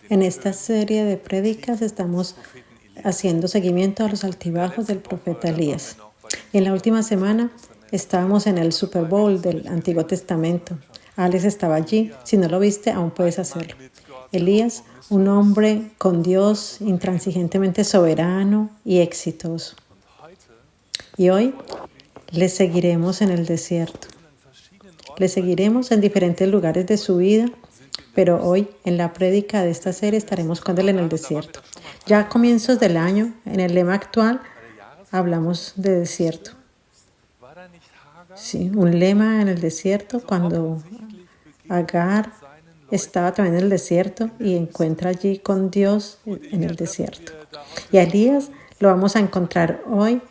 En esta serie de prédicas estamos haciendo seguimiento a los altibajos del profeta Elías. Y en la última semana estábamos en el Super Bowl del Antiguo Testamento. Alex estaba allí. Si no lo viste, aún puedes hacerlo. Elías, un hombre con Dios, intransigentemente soberano y exitoso. Y hoy le seguiremos en el desierto. Le seguiremos en diferentes lugares de su vida, pero hoy en la prédica de esta serie estaremos con él en el desierto. Ya a comienzos del año, en el lema actual, hablamos de desierto. Sí, un lema en el desierto cuando Agar estaba también en el desierto y encuentra allí con Dios en el desierto. Y a Elías lo vamos a encontrar hoy,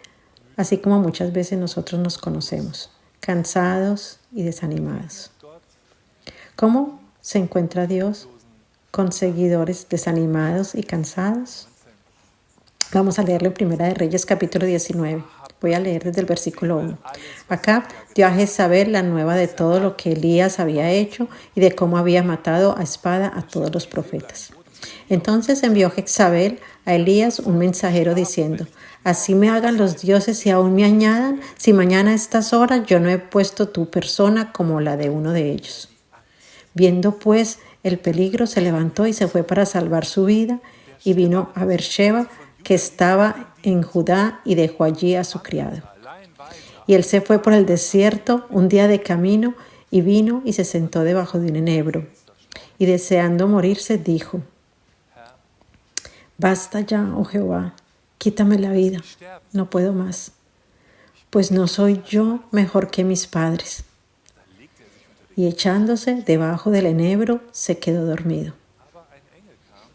así como muchas veces nosotros nos conocemos, cansados y desanimados. ¿Cómo se encuentra Dios con seguidores desanimados y cansados? Vamos a leerlo en Primera de Reyes, capítulo 19. Voy a leer desde el versículo 1. Acá dio a Jezabel la nueva de todo lo que Elías había hecho y de cómo había matado a espada a todos los profetas. Entonces envió Jezabel a Elías un mensajero diciendo: así me hagan los dioses y aún me añadan, si mañana a estas horas yo no he puesto tu persona como la de uno de ellos. Viendo pues el peligro, se levantó y se fue para salvar su vida, y vino a Beersheba, que estaba en Judá, y dejó allí a su criado. Y él se fue por el desierto un día de camino, y vino y se sentó debajo de un enebro. Y deseando morirse, dijo: basta ya, oh Jehová, quítame la vida, no puedo más, pues no soy yo mejor que mis padres. Y echándose debajo del enebro, se quedó dormido.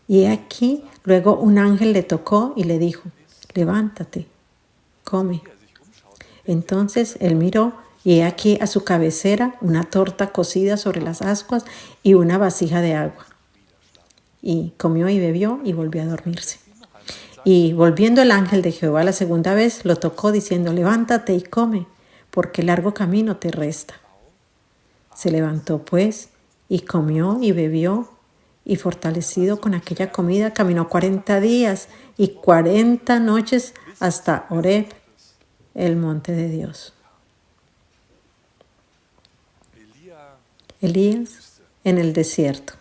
Y aquí luego un ángel le tocó y le dijo: levántate, come. Entonces él miró, y he aquí a su cabecera una torta cocida sobre las ascuas y una vasija de agua. Y comió y bebió y volvió a dormirse. Y volviendo el ángel de Jehová la segunda vez, lo tocó diciendo: levántate y come, porque largo camino te resta. Se levantó pues y comió y bebió, y fortalecido con aquella comida caminó 40 días y 40 noches hasta Horeb, el monte de Dios. Elías en el desierto.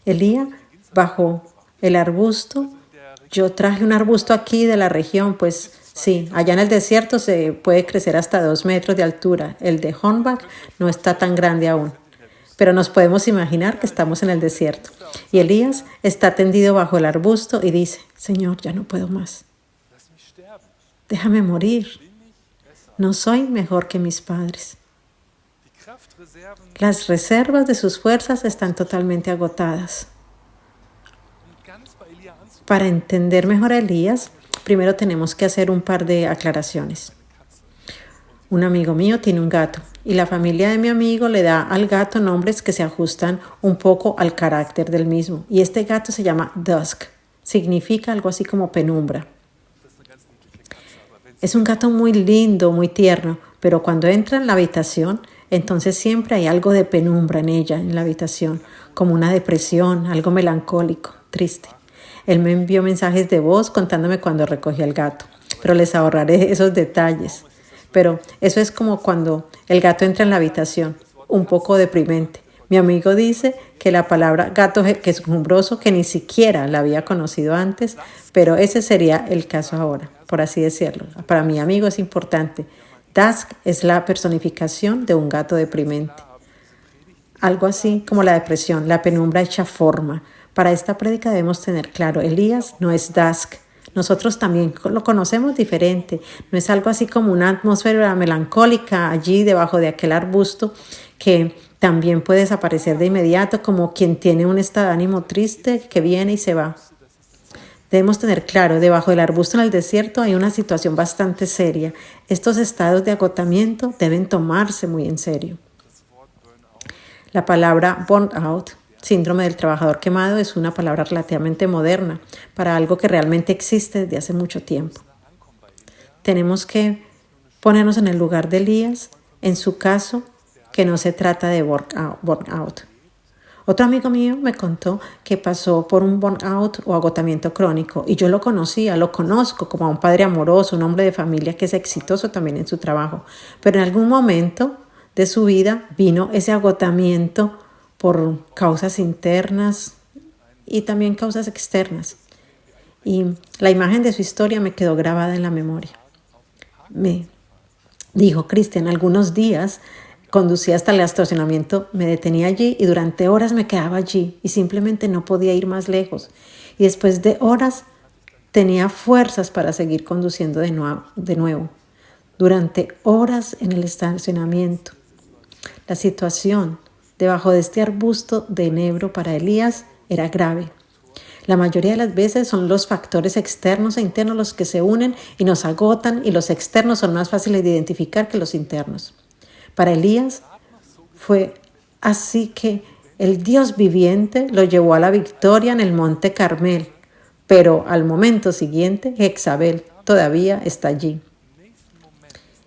Elías bajo el arbusto. Yo traje un arbusto aquí de la región, pues sí, allá en el desierto se puede crecer hasta 2 metros de altura. El de Hornbach no está tan grande aún, pero nos podemos imaginar que estamos en el desierto. Y Elías está tendido bajo el arbusto y dice: Señor, ya no puedo más. Déjame morir. No soy mejor que mis padres. Las reservas de sus fuerzas están totalmente agotadas. Para entender mejor a Elías, primero tenemos que hacer un par de aclaraciones. Un amigo mío tiene un gato y la familia de mi amigo le da al gato nombres que se ajustan un poco al carácter del mismo. Y este gato se llama Dusk. Significa algo así como penumbra. Es un gato muy lindo, muy tierno, pero cuando entra en la habitación, entonces siempre hay algo de penumbra en ella, en la habitación, como una depresión, algo melancólico, triste. Él me envió mensajes de voz contándome cuando recogió al gato, pero les ahorraré esos detalles. Pero eso es como cuando el gato entra en la habitación, un poco deprimente. Mi amigo dice que la palabra gato quejumbroso, que ni siquiera la había conocido antes, pero ese sería el caso ahora, por así decirlo. Para mi amigo es importante. Dusk es la personificación de un gato deprimente. Algo así como la depresión, la penumbra hecha forma. Para esta prédica debemos tener claro: Elías no es Dusk. Nosotros también lo conocemos diferente. No es algo así como una atmósfera melancólica allí debajo de aquel arbusto que también puede desaparecer de inmediato, como quien tiene un estado de ánimo triste que viene y se va. Debemos tener claro, debajo del arbusto en el desierto hay una situación bastante seria. Estos estados de agotamiento deben tomarse muy en serio. La palabra burnout, síndrome del trabajador quemado, es una palabra relativamente moderna para algo que realmente existe desde hace mucho tiempo. Tenemos que ponernos en el lugar de Elías, en su caso, que no se trata de burnout. Otro amigo mío me contó que pasó por un burnout o agotamiento crónico y yo lo conozco como a un padre amoroso, un hombre de familia que es exitoso también en su trabajo. Pero en algún momento de su vida vino ese agotamiento por causas internas y también causas externas. Y la imagen de su historia me quedó grabada en la memoria. Me dijo, Cristian, algunos días conducía hasta el estacionamiento, me detenía allí y durante horas me quedaba allí y simplemente no podía ir más lejos. Y después de horas tenía fuerzas para seguir conduciendo de nuevo. Durante horas en el estacionamiento. La situación debajo de este arbusto de enebro para Elías era grave. La mayoría de las veces son los factores externos e internos los que se unen y nos agotan, y los externos son más fáciles de identificar que los internos. Para Elías fue así que el Dios viviente lo llevó a la victoria en el monte Carmel, pero al momento siguiente Jezabel todavía está allí.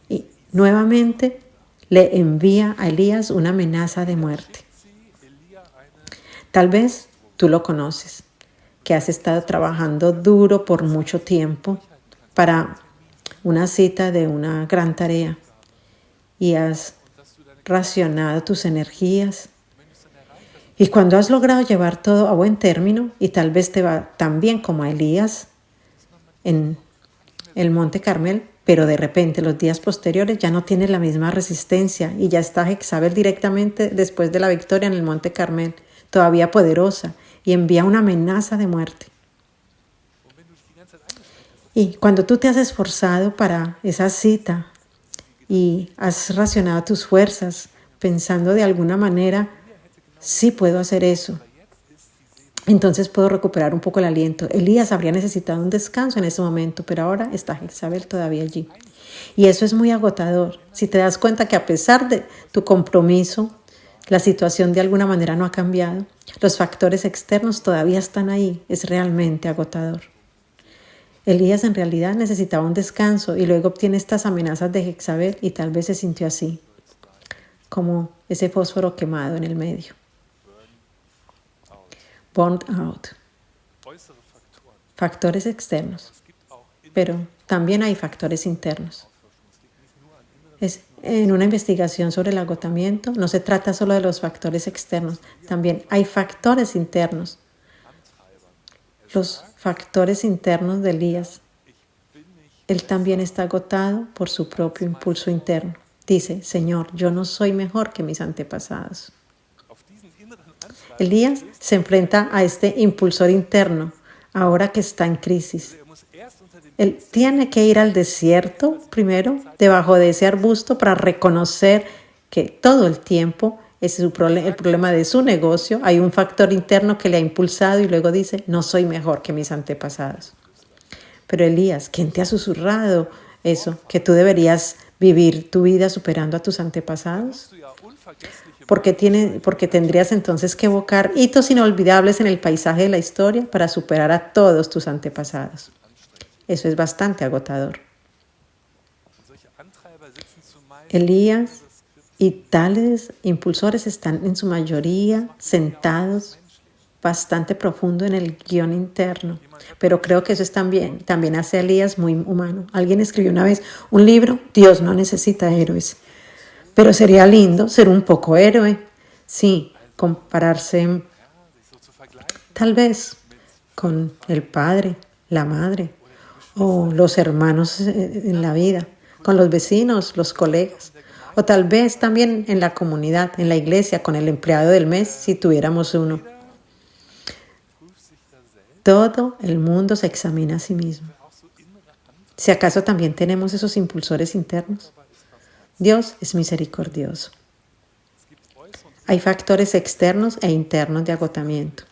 Y nuevamente le envía a Elías una amenaza de muerte. Tal vez tú lo conoces, que has estado trabajando duro por mucho tiempo para una cita de una gran tarea y has racionado tus energías. Y cuando has logrado llevar todo a buen término y tal vez te va tan bien como a Elías en el monte Carmel, pero de repente los días posteriores ya no tienes la misma resistencia y ya está Jezabel directamente después de la victoria en el monte Carmel, todavía poderosa, y envía una amenaza de muerte. Y cuando tú te has esforzado para esa cita y has racionado tus fuerzas pensando de alguna manera, sí puedo hacer eso, entonces puedo recuperar un poco el aliento. Elías habría necesitado un descanso en ese momento, pero ahora está Jezabel todavía allí. Y eso es muy agotador. Si te das cuenta que a pesar de tu compromiso, la situación de alguna manera no ha cambiado, los factores externos todavía están ahí, es realmente agotador. Elías en realidad necesitaba un descanso y luego obtiene estas amenazas de Jezabel y tal vez se sintió así, como ese fósforo quemado en el medio. Burned out. Factores externos, pero también hay factores internos. En una investigación sobre el agotamiento no se trata solo de los factores externos, también hay factores internos. Los factores internos de Elías. Él también está agotado por su propio impulso interno. Dice, Señor, yo no soy mejor que mis antepasados. Elías se enfrenta a este impulsor interno, ahora que está en crisis. Él tiene que ir al desierto primero, debajo de ese arbusto, para reconocer que todo el tiempo es el problema de su negocio. Hay un factor interno que le ha impulsado y luego dice, no soy mejor que mis antepasados. Pero Elías, ¿quién te ha susurrado eso? ¿Que tú deberías vivir tu vida superando a tus antepasados? Porque tendrías entonces que evocar hitos inolvidables en el paisaje de la historia para superar a todos tus antepasados. Eso es bastante agotador. Elías y tales impulsores están en su mayoría sentados bastante profundo en el guión interno. Pero creo que eso es también hace a Elías muy humano. Alguien escribió una vez un libro, Dios no necesita héroes. Pero sería lindo ser un poco héroe. Sí, compararse tal vez con el padre, la madre o los hermanos en la vida, con los vecinos, los colegas, o tal vez también en la comunidad, en la iglesia, con el empleado del mes, si tuviéramos uno. Todo el mundo se examina a sí mismo. Si acaso también tenemos esos impulsores internos. Dios es misericordioso. Hay factores externos e internos de agotamiento.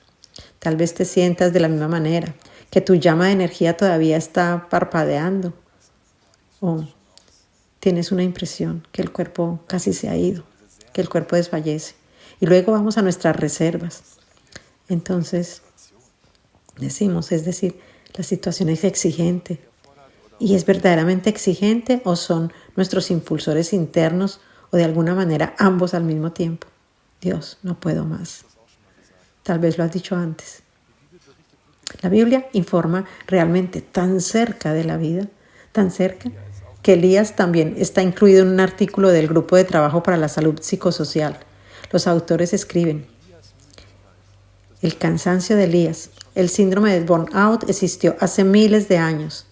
Tal vez te sientas de la misma manera, que tu llama de energía todavía está parpadeando, o tienes una impresión que el cuerpo casi se ha ido, que el cuerpo desfallece. Y luego vamos a nuestras reservas. Entonces decimos, es decir, la situación es exigente. ¿Y es verdaderamente exigente o son nuestros impulsores internos o de alguna manera ambos al mismo tiempo? Dios, no puedo más. Tal vez lo has dicho antes. La Biblia informa realmente tan cerca de la vida, tan cerca, que Elías también está incluido en un artículo del Grupo de Trabajo para la Salud Psicosocial. Los autores escriben: el cansancio de Elías, el síndrome de burnout existió hace miles de años.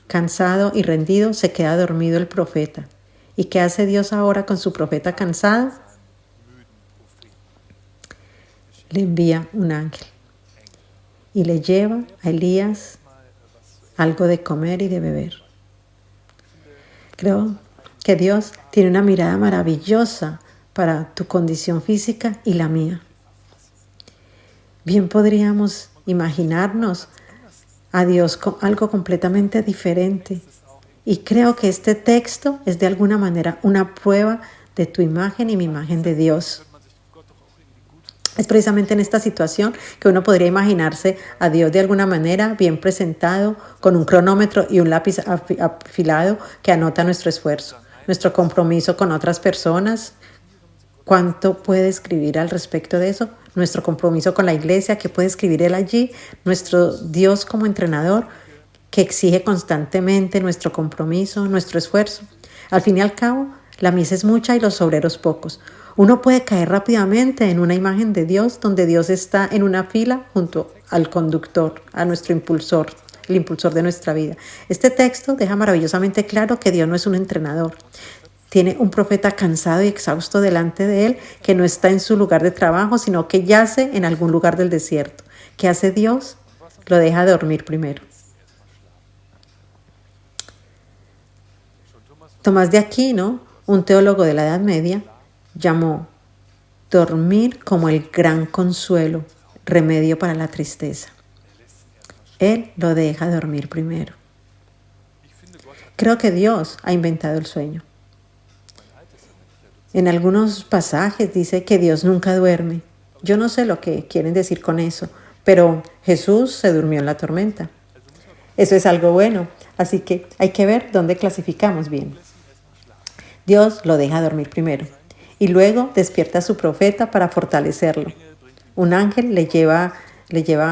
Cansado y rendido, se queda dormido el profeta. ¿Y qué hace Dios ahora con su profeta cansado? Le envía un ángel y le lleva a Elías algo de comer y de beber. Creo que Dios tiene una mirada maravillosa para tu condición física y la mía. Bien podríamos imaginarnos a Dios con algo completamente diferente. Y creo que este texto es de alguna manera una prueba de tu imagen y mi imagen de Dios. Es precisamente en esta situación que uno podría imaginarse a Dios de alguna manera bien presentado, con un cronómetro y un lápiz afilado que anota nuestro esfuerzo, nuestro compromiso con otras personas. ¿Cuánto puede escribir al respecto de eso? Nuestro compromiso con la iglesia, ¿qué puede escribir Él allí? Nuestro Dios como entrenador, que exige constantemente nuestro compromiso, nuestro esfuerzo. Al fin y al cabo, la mies es mucha y los obreros pocos. Uno puede caer rápidamente en una imagen de Dios donde Dios está en una fila junto al conductor, a nuestro impulsor, el impulsor de nuestra vida. Este texto deja maravillosamente claro que Dios no es un entrenador. Tiene un profeta cansado y exhausto delante de él que no está en su lugar de trabajo, sino que yace en algún lugar del desierto. ¿Qué hace Dios? Lo deja dormir primero. Tomás de Aquino, un teólogo de la Edad Media, llamó dormir como el gran consuelo, remedio para la tristeza. Él lo deja dormir primero. Creo que Dios ha inventado el sueño. En algunos pasajes dice que Dios nunca duerme. Yo no sé lo que quieren decir con eso, pero Jesús se durmió en la tormenta. Eso es algo bueno, así que hay que ver dónde clasificamos bien. Dios lo deja dormir primero y luego despierta a su profeta para fortalecerlo. Un ángel le lleva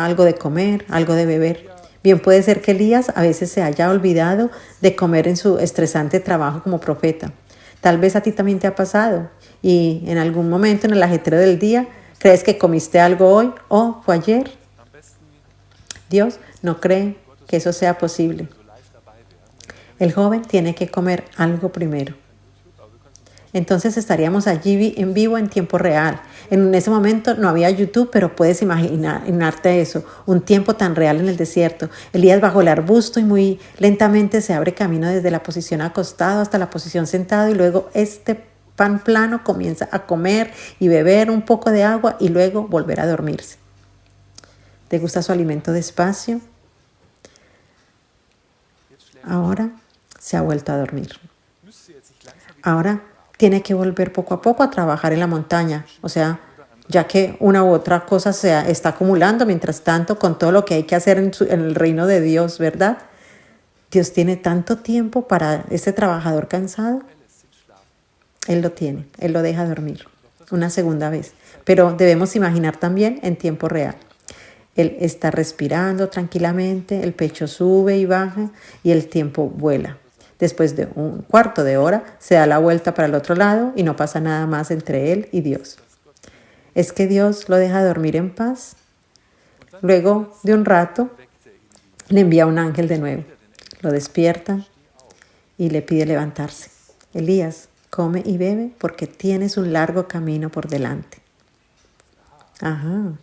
algo de comer, algo de beber. Bien puede ser que Elías a veces se haya olvidado de comer en su estresante trabajo como profeta. Tal vez a ti también te ha pasado y en algún momento en el ajetreo del día crees que comiste algo hoy o fue ayer. Dios no cree que eso sea posible. El joven tiene que comer algo primero. Entonces estaríamos allí en vivo en tiempo real. En ese momento no había YouTube, pero puedes imaginarte eso, un tiempo tan real en el desierto. Elías bajo el arbusto y muy lentamente se abre camino desde la posición acostado hasta la posición sentado y luego este pan plano comienza a comer y beber un poco de agua y luego volver a dormirse. ¿Te gusta su alimento despacio? Ahora se ha vuelto a dormir. Ahora tiene que volver poco a poco a trabajar en la montaña, o sea, ya que una u otra cosa se está acumulando mientras tanto con todo lo que hay que hacer en el reino de Dios, ¿verdad? Dios tiene tanto tiempo para este trabajador cansado. Él lo tiene, Él lo deja dormir una segunda vez, pero debemos imaginar también en tiempo real. Él está respirando tranquilamente, el pecho sube y baja y el tiempo vuela. Después de un cuarto de hora, se da la vuelta para el otro lado y no pasa nada más entre él y Dios. ¿Es que Dios lo deja dormir en paz? Luego de un rato, le envía un ángel de nuevo. Lo despierta y le pide levantarse. Elías, come y bebe porque tienes un largo camino por delante. Ajá.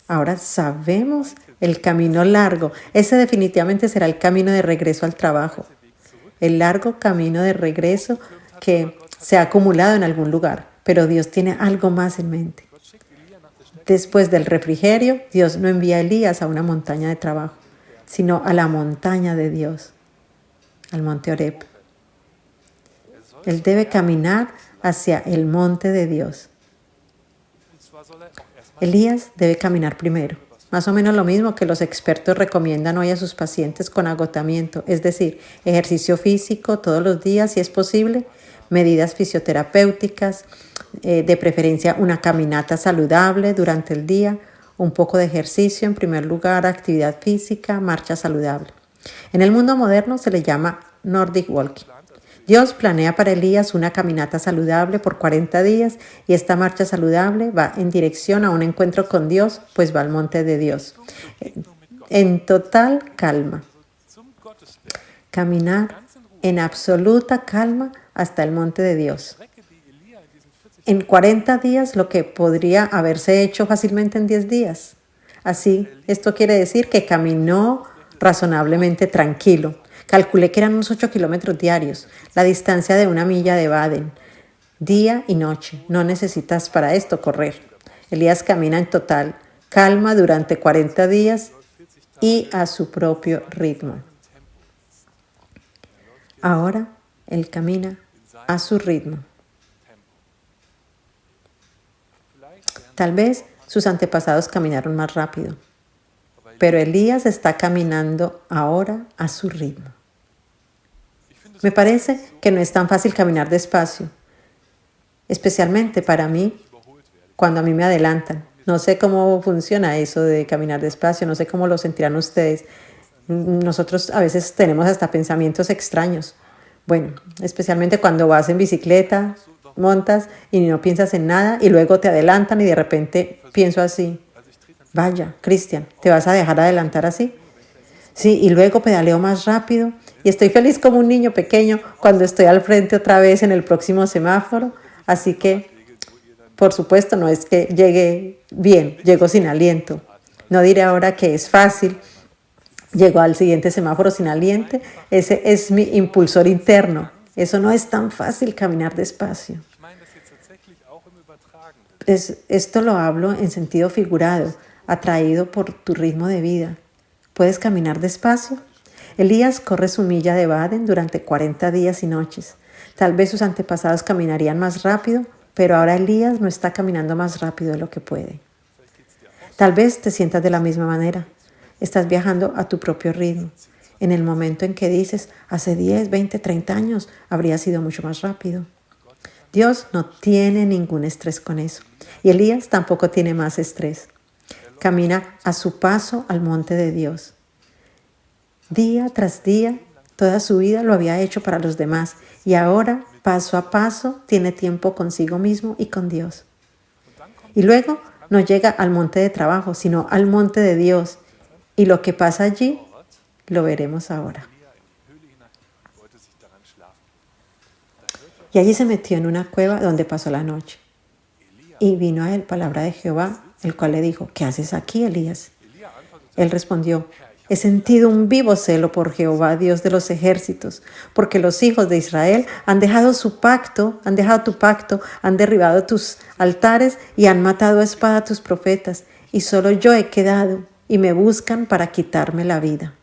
Ahora sabemos el camino largo. Ese definitivamente será el camino de regreso al trabajo. El largo camino de regreso que se ha acumulado en algún lugar, pero Dios tiene algo más en mente. Después del refrigerio, Dios no envía a Elías a una montaña de trabajo, sino a la montaña de Dios, al monte Horeb. Él debe caminar hacia el monte de Dios. Elías debe caminar primero. Más o menos lo mismo que los expertos recomiendan hoy a sus pacientes con agotamiento, es decir, ejercicio físico todos los días si es posible, medidas fisioterapéuticas, de preferencia una caminata saludable durante el día, un poco de ejercicio en primer lugar, actividad física, marcha saludable. En el mundo moderno se le llama Nordic Walking. Dios planea para Elías una caminata saludable por 40 días y esta marcha saludable va en dirección a un encuentro con Dios, pues va al monte de Dios. En total calma. Caminar en absoluta calma hasta el monte de Dios. En 40 días lo que podría haberse hecho fácilmente en 10 días. Así, esto quiere decir que caminó razonablemente tranquilo. Calculé que eran unos 8 kilómetros diarios, la distancia de una milla de Baden, día y noche. No necesitas para esto correr. Elías camina en total calma durante 40 días y a su propio ritmo. Ahora él camina a su ritmo. Tal vez sus antepasados caminaron más rápido, pero Elías está caminando ahora a su ritmo. Me parece que no es tan fácil caminar despacio, especialmente para mí, cuando a mí me adelantan. No sé cómo funciona eso de caminar despacio, no sé cómo lo sentirán ustedes. Nosotros a veces tenemos hasta pensamientos extraños. Bueno, especialmente cuando vas en bicicleta, montas y no piensas en nada y luego te adelantan y de repente pienso así, vaya, Cristian, ¿te vas a dejar adelantar así? Sí, y luego pedaleo más rápido y estoy feliz como un niño pequeño cuando estoy al frente otra vez en el próximo semáforo. Así que, por supuesto, no es que llegue bien, llego sin aliento. No diré ahora que es fácil. Llego al siguiente semáforo sin aliento. Ese es mi impulsor interno. Eso no es tan fácil caminar despacio. Esto lo hablo en sentido figurado, atraído por tu ritmo de vida. ¿Puedes caminar despacio? Elías corre su milla de Baden durante 40 días y noches. Tal vez sus antepasados caminarían más rápido, pero ahora Elías no está caminando más rápido de lo que puede. Tal vez te sientas de la misma manera. Estás viajando a tu propio ritmo. En el momento en que dices, hace 10, 20, 30 años habría sido mucho más rápido. Dios no tiene ningún estrés con eso. Y Elías tampoco tiene más estrés. Camina a su paso al monte de Dios. Día tras día, toda su vida lo había hecho para los demás. Y ahora, paso a paso, tiene tiempo consigo mismo y con Dios. Y luego no llega al monte de trabajo, sino al monte de Dios. Y lo que pasa allí, lo veremos ahora. Y allí se metió en una cueva donde pasó la noche. Y vino a él palabra de Jehová, el cual le dijo, ¿qué haces aquí, Elías? Él respondió, he sentido un vivo celo por Jehová, Dios de los ejércitos, porque los hijos de Israel han dejado tu pacto, han derribado tus altares y han matado a espada a tus profetas, y solo yo he quedado, y me buscan para quitarme la vida.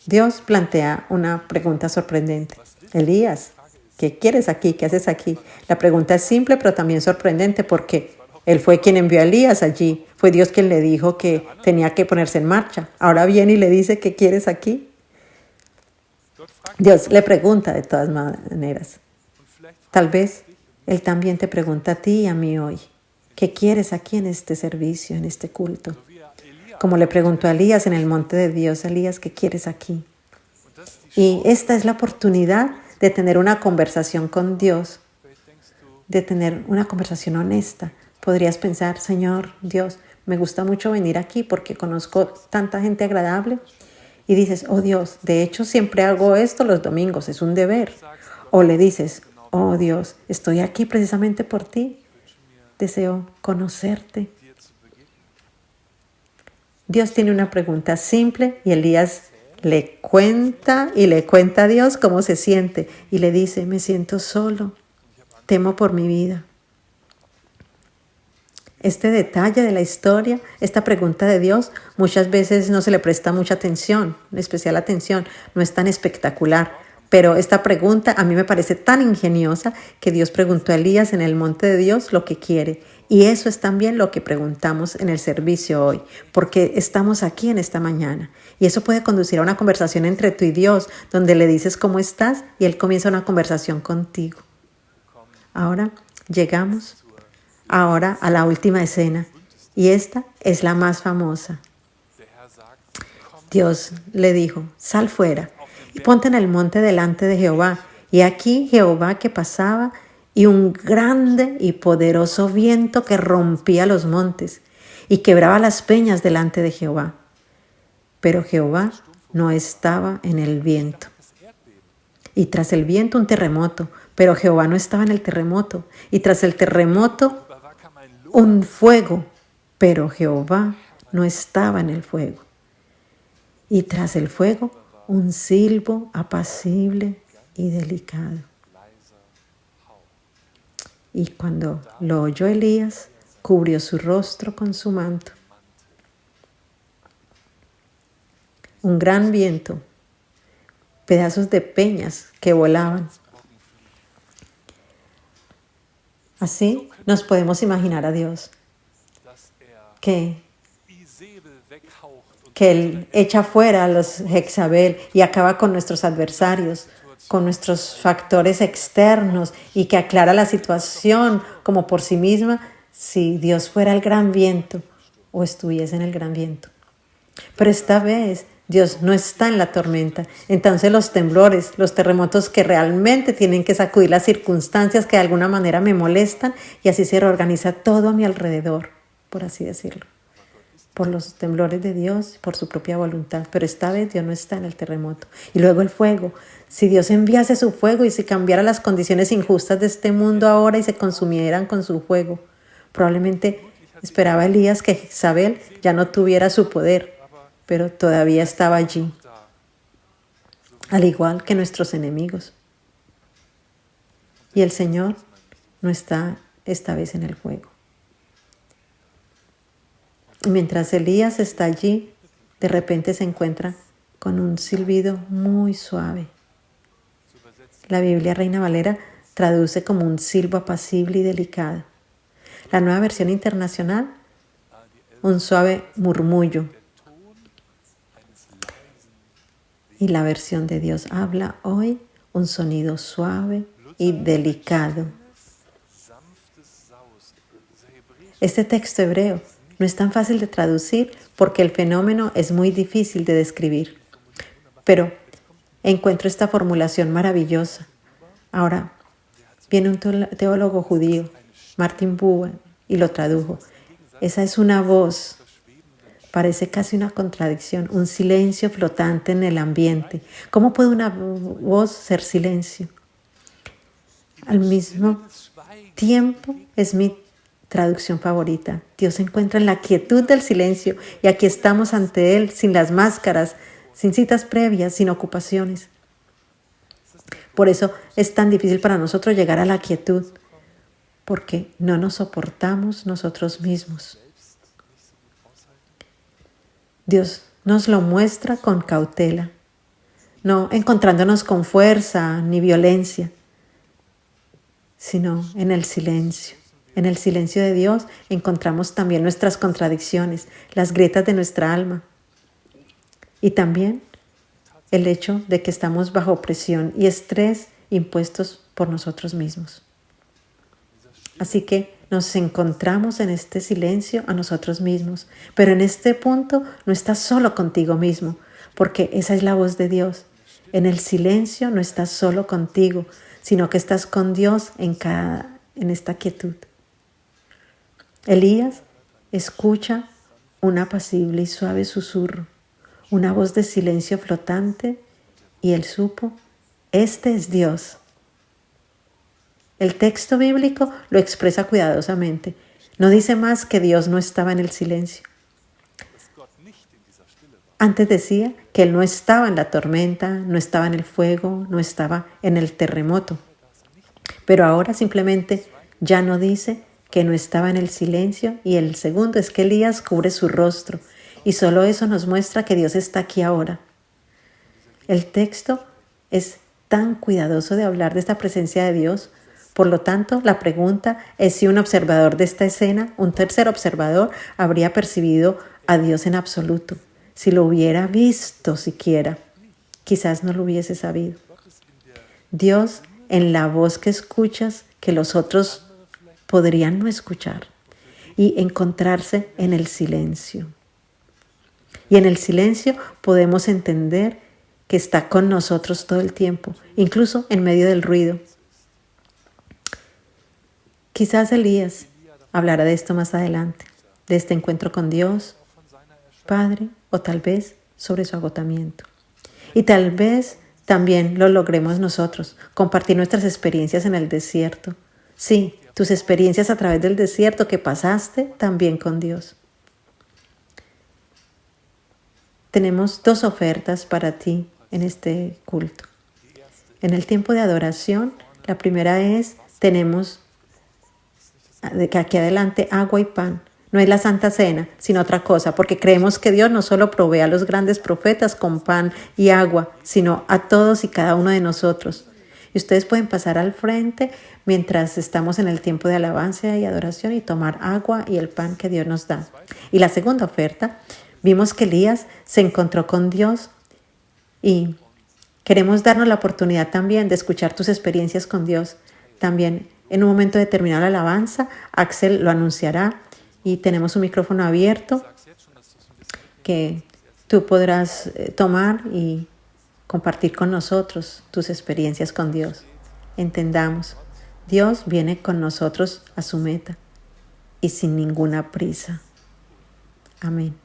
Dios plantea una pregunta sorprendente. Elías, ¿qué quieres aquí? ¿Qué haces aquí? La pregunta es simple, pero también sorprendente porque él fue quien envió a Elías allí. Fue Dios quien le dijo que tenía que ponerse en marcha. Ahora viene y le dice, ¿qué quieres aquí? Dios le pregunta de todas maneras. Tal vez Él también te pregunta a ti y a mí hoy, ¿qué quieres aquí en este servicio, en este culto? Como le preguntó a Elías en el monte de Dios, Elías, ¿qué quieres aquí? Y esta es la oportunidad de tener una conversación con Dios, de tener una conversación honesta. Podrías pensar, Señor, Dios, me gusta mucho venir aquí porque conozco tanta gente agradable. Y dices, oh Dios, de hecho siempre hago esto los domingos, es un deber. O le dices, oh Dios, estoy aquí precisamente por ti. Deseo conocerte. Dios tiene una pregunta simple y Elías le cuenta a Dios cómo se siente. Y le dice, me siento solo, temo por mi vida. Este detalle de la historia, esta pregunta de Dios, muchas veces no se le presta mucha atención, especial atención, no es tan espectacular. Pero esta pregunta a mí me parece tan ingeniosa que Dios preguntó a Elías en el monte de Dios lo que quiere. Y eso es también lo que preguntamos en el servicio hoy, porque estamos aquí en esta mañana. Y eso puede conducir a una conversación entre tú y Dios, donde le dices cómo estás y Él comienza una conversación contigo. Ahora llegamos ahora a la última escena, y esta es la más famosa. Dios le dijo, sal fuera y ponte en el monte delante de Jehová. Y aquí Jehová que pasaba y un grande y poderoso viento que rompía los montes y quebraba las peñas delante de Jehová. Pero Jehová no estaba en el viento. Y tras el viento un terremoto, pero Jehová no estaba en el terremoto. Y tras el terremoto un fuego, pero Jehová no estaba en el fuego. Y tras el fuego, un silbo apacible y delicado. Y cuando lo oyó Elías, cubrió su rostro con su manto. Un gran viento, pedazos de peñas que volaban. Así nos podemos imaginar a Dios, que Él echa fuera a los Jezabel y acaba con nuestros adversarios, con nuestros factores externos y que aclara la situación como por sí misma si Dios fuera el gran viento o estuviese en el gran viento. Pero esta vez Dios no está en la tormenta. Entonces los temblores, los terremotos que realmente tienen que sacudir las circunstancias que de alguna manera me molestan y así se reorganiza todo a mi alrededor, por así decirlo. Por los temblores de Dios, por su propia voluntad. Pero esta vez Dios no está en el terremoto. Y luego el fuego. Si Dios enviase su fuego y si cambiara las condiciones injustas de este mundo ahora y se consumieran con su fuego, probablemente esperaba Elías que Jezabel ya no tuviera su poder, pero todavía estaba allí, al igual que nuestros enemigos. Y el Señor no está esta vez en el fuego. Y mientras Elías está allí, de repente se encuentra con un silbido muy suave. La Biblia Reina Valera traduce como un silbo apacible y delicado. La Nueva Versión Internacional, un suave murmullo. Y la versión de Dios habla hoy, un sonido suave y delicado. Este texto hebreo no es tan fácil de traducir porque el fenómeno es muy difícil de describir. Pero encuentro esta formulación maravillosa. Ahora viene un teólogo judío, Martin Buber, y lo tradujo. Esa es una voz. Parece casi una contradicción, un silencio flotante en el ambiente. ¿Cómo puede una voz ser silencio? Al mismo tiempo es mi traducción favorita. Dios se encuentra en la quietud del silencio y aquí estamos ante Él sin las máscaras, sin citas previas, sin ocupaciones. Por eso es tan difícil para nosotros llegar a la quietud, porque no nos soportamos nosotros mismos. Dios nos lo muestra con cautela, no encontrándonos con fuerza ni violencia, sino en el silencio. En el silencio de Dios encontramos también nuestras contradicciones, las grietas de nuestra alma y también el hecho de que estamos bajo presión y estrés impuestos por nosotros mismos. Así que nos encontramos en este silencio a nosotros mismos, pero en este punto no estás solo contigo mismo, porque esa es la voz de Dios. En el silencio no estás solo contigo, sino que estás con Dios en esta quietud. Elías escucha un apacible y suave susurro, una voz de silencio flotante, y él supo, este es Dios. El texto bíblico lo expresa cuidadosamente. No dice más que Dios no estaba en el silencio. Antes decía que Él no estaba en la tormenta, no estaba en el fuego, no estaba en el terremoto. Pero ahora simplemente ya no dice que no estaba en el silencio, y el segundo es que Elías cubre su rostro, y solo eso nos muestra que Dios está aquí ahora. El texto es tan cuidadoso de hablar de esta presencia de Dios. Por lo tanto, la pregunta es si un observador de esta escena, un tercer observador, habría percibido a Dios en absoluto. Si lo hubiera visto siquiera, quizás no lo hubiese sabido. Dios en la voz que escuchas, que los otros podrían no escuchar, y encontrarse en el silencio. Y en el silencio podemos entender que está con nosotros todo el tiempo, incluso en medio del ruido. Quizás Elías hablará de esto más adelante, de este encuentro con Dios, Padre, o tal vez sobre su agotamiento. Y tal vez también lo logremos nosotros, compartir nuestras experiencias en el desierto. Sí, tus experiencias a través del desierto que pasaste también con Dios. Tenemos 2 ofertas para ti en este culto. En el tiempo de adoración, la primera es, tenemos de aquí adelante agua y pan. No es la Santa Cena, sino otra cosa, porque creemos que Dios no solo provee a los grandes profetas con pan y agua, sino a todos y cada uno de nosotros. Y ustedes pueden pasar al frente mientras estamos en el tiempo de alabanza y adoración y tomar agua y el pan que Dios nos da. Y la segunda oferta, vimos que Elías se encontró con Dios y queremos darnos la oportunidad también de escuchar tus experiencias con Dios. También en un momento determinado de la alabanza, Axel lo anunciará y tenemos un micrófono abierto que tú podrás tomar y compartir con nosotros tus experiencias con Dios. Entendamos, Dios viene con nosotros a su meta y sin ninguna prisa. Amén.